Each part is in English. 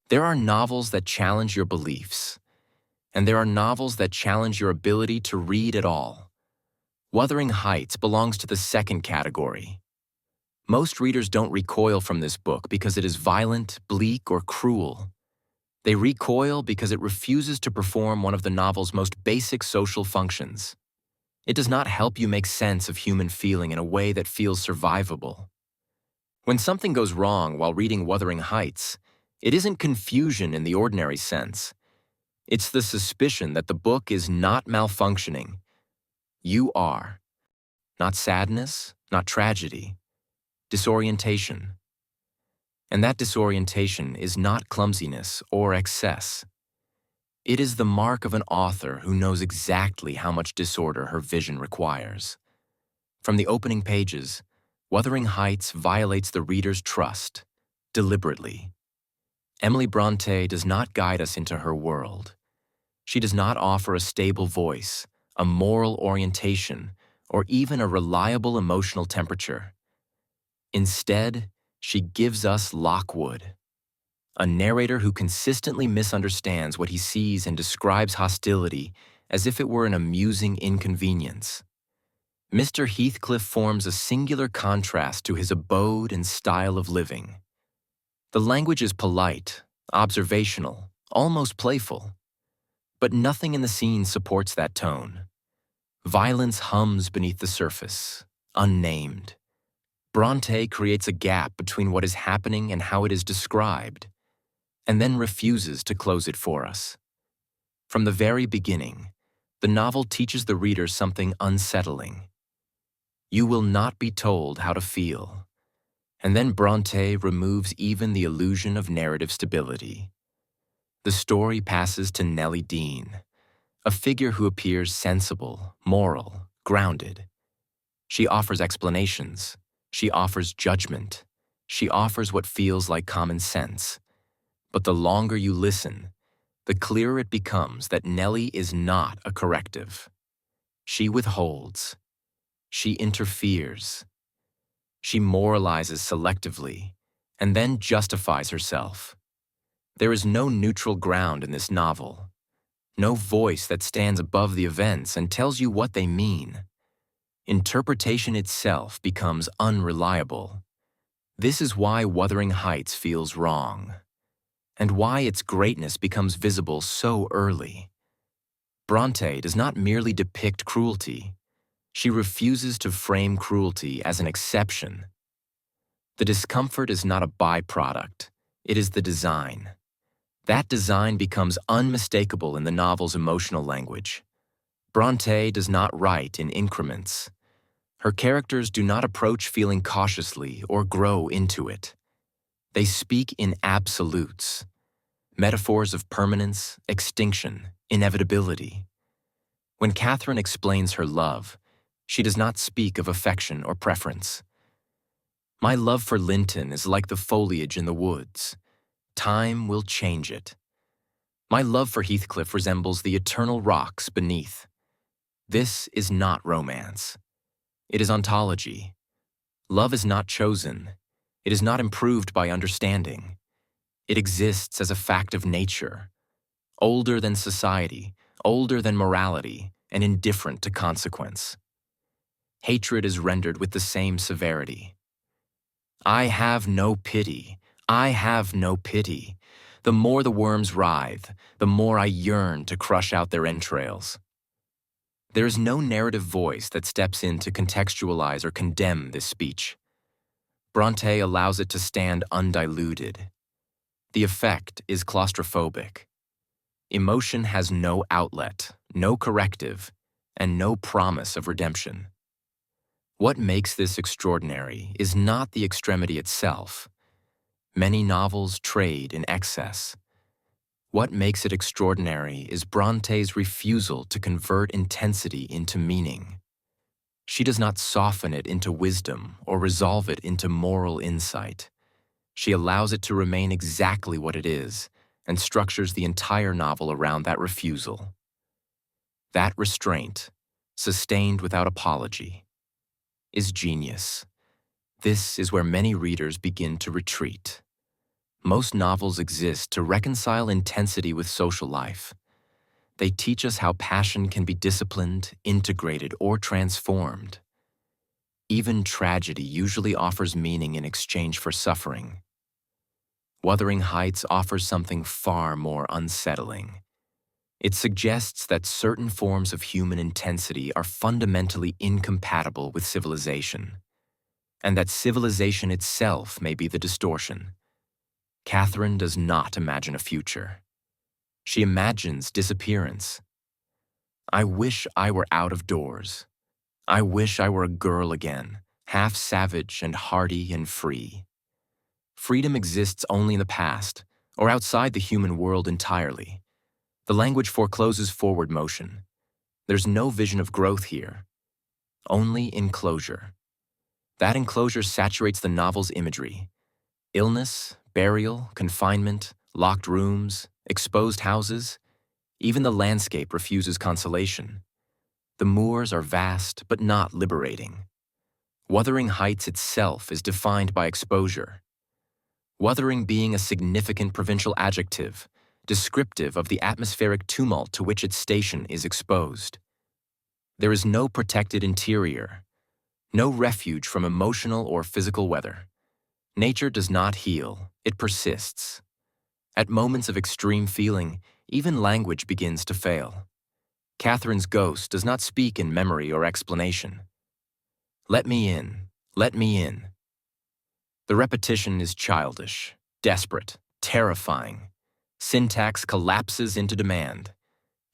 There are novels that challenge your beliefs, and there are novels that challenge your ability to read at all. Wuthering Heights belongs to the second category. Most readers don't recoil from this book because it is violent, bleak, or cruel. They recoil because it refuses to perform one of the novel's most basic social functions. It does not help you make sense of human feeling in a way that feels survivable. When something goes wrong while reading Wuthering Heights, it isn't confusion in the ordinary sense. It's the suspicion that the book is not malfunctioning. You are. Not sadness, not tragedy. Disorientation. And that disorientation is not clumsiness or excess. It is the mark of an author who knows exactly how much disorder her vision requires. From the opening pages, Wuthering Heights violates the reader's trust, deliberately. Emily Brontë does not guide us into her world. She does not offer a stable voice, a moral orientation, or even a reliable emotional temperature. Instead, she gives us Lockwood, a narrator who consistently misunderstands what he sees and describes hostility as if it were an amusing inconvenience. Mr. Heathcliff forms a singular contrast to his abode and style of living. The language is polite, observational, almost playful. But nothing in the scene supports that tone. Violence hums beneath the surface, unnamed. Brontë creates a gap between what is happening and how it is described, and then refuses to close it for us. From the very beginning, the novel teaches the reader something unsettling. You will not be told how to feel. And then Brontë removes even the illusion of narrative stability. The story passes to Nellie Dean, a figure who appears sensible, moral, grounded. She offers explanations. She offers judgment. She offers what feels like common sense. But the longer you listen, the clearer it becomes that Nellie is not a corrective. She withholds. She interferes. She moralizes selectively, and then justifies herself. There is no neutral ground in this novel, no voice that stands above the events and tells you what they mean. Interpretation itself becomes unreliable. This is why Wuthering Heights feels wrong, and why its greatness becomes visible so early. Brontë does not merely depict cruelty. She refuses to frame cruelty as an exception. The discomfort is not a byproduct. It is the design. That design becomes unmistakable in the novel's emotional language. Brontë does not write in increments. Her characters do not approach feeling cautiously or grow into it. They speak in absolutes, metaphors of permanence, extinction, inevitability. When Catherine explains her love, she does not speak of affection or preference. My love for Linton is like the foliage in the woods. Time will change it. My love for Heathcliff resembles the eternal rocks beneath. This is not romance. It is ontology. Love is not chosen. It is not improved by understanding. It exists as a fact of nature, older than society, older than morality, and indifferent to consequence. Hatred is rendered with the same severity. I have no pity. I have no pity. The more the worms writhe, the more I yearn to crush out their entrails. There is no narrative voice that steps in to contextualize or condemn this speech. Brontë allows it to stand undiluted. The effect is claustrophobic. Emotion has no outlet, no corrective, and no promise of redemption. What makes this extraordinary is not the extremity itself. Many novels trade in excess. What makes it extraordinary is Bronté's refusal to convert intensity into meaning. She does not soften it into wisdom or resolve it into moral insight. She allows it to remain exactly what it is and structures the entire novel around that refusal. That restraint, sustained without apology, is genius. This is where many readers begin to retreat. Most novels exist to reconcile intensity with social life. They teach us how passion can be disciplined, integrated, or transformed. Even tragedy usually offers meaning in exchange for suffering. Wuthering Heights offers something far more unsettling. It suggests that certain forms of human intensity are fundamentally incompatible with civilization, and that civilization itself may be the distortion. Catherine does not imagine a future. She imagines disappearance. I wish I were out of doors. I wish I were a girl again, half savage and hardy and free. Freedom exists only in the past, or outside the human world entirely. The language forecloses forward motion. There's no vision of growth here, only enclosure. That enclosure saturates the novel's imagery. Illness, burial, confinement, locked rooms, exposed houses, even the landscape refuses consolation. The moors are vast but not liberating. Wuthering Heights itself is defined by exposure. Wuthering being a significant provincial adjective, descriptive of the atmospheric tumult to which its station is exposed. There is no protected interior, no refuge from emotional or physical weather. Nature does not heal, it persists. At moments of extreme feeling, even language begins to fail. Catherine's ghost does not speak in memory or explanation. Let me in, let me in. The repetition is childish, desperate, terrifying. Syntax collapses into demand.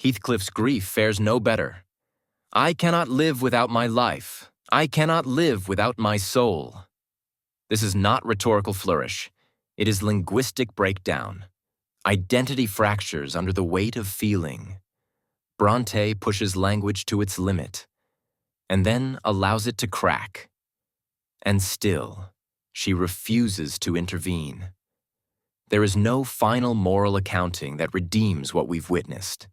Heathcliff's grief fares no better. I cannot live without my life. I cannot live without my soul. This is not rhetorical flourish. It is linguistic breakdown. Identity fractures under the weight of feeling. Brontë pushes language to its limit, and then allows it to crack. And still, she refuses to intervene. There is no final moral accounting that redeems what we've witnessed.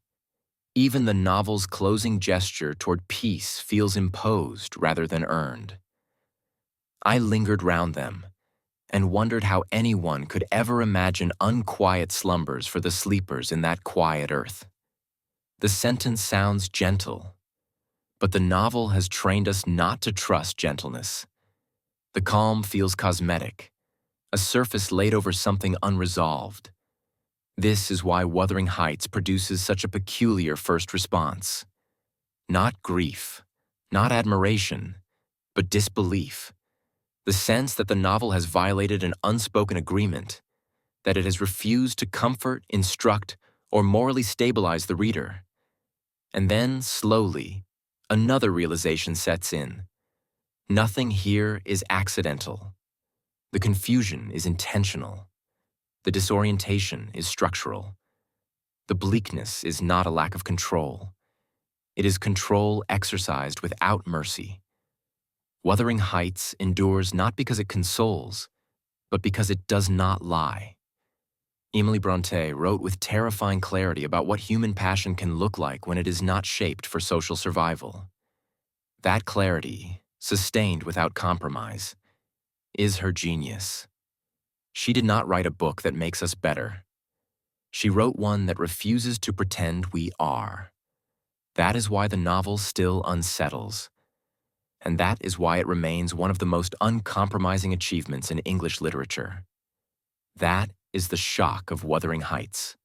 Even the novel's closing gesture toward peace feels imposed rather than earned. I lingered round them and wondered how anyone could ever imagine unquiet slumbers for the sleepers in that quiet earth. The sentence sounds gentle, but the novel has trained us not to trust gentleness. The calm feels cosmetic, a surface laid over something unresolved. This is why Wuthering Heights produces such a peculiar first response. Not grief, not admiration, but disbelief. The sense that the novel has violated an unspoken agreement, that it has refused to comfort, instruct, or morally stabilize the reader. And then, slowly, another realization sets in. Nothing here is accidental. The confusion is intentional. The disorientation is structural. The bleakness is not a lack of control. It is control exercised without mercy. Wuthering Heights endures not because it consoles, but because it does not lie. Emily Brontë wrote with terrifying clarity about what human passion can look like when it is not shaped for social survival. That clarity, sustained without compromise, is her genius. She did not write a book that makes us better. She wrote one that refuses to pretend we are. That is why the novel still unsettles. And that is why it remains one of the most uncompromising achievements in English literature. That is the shock of Wuthering Heights.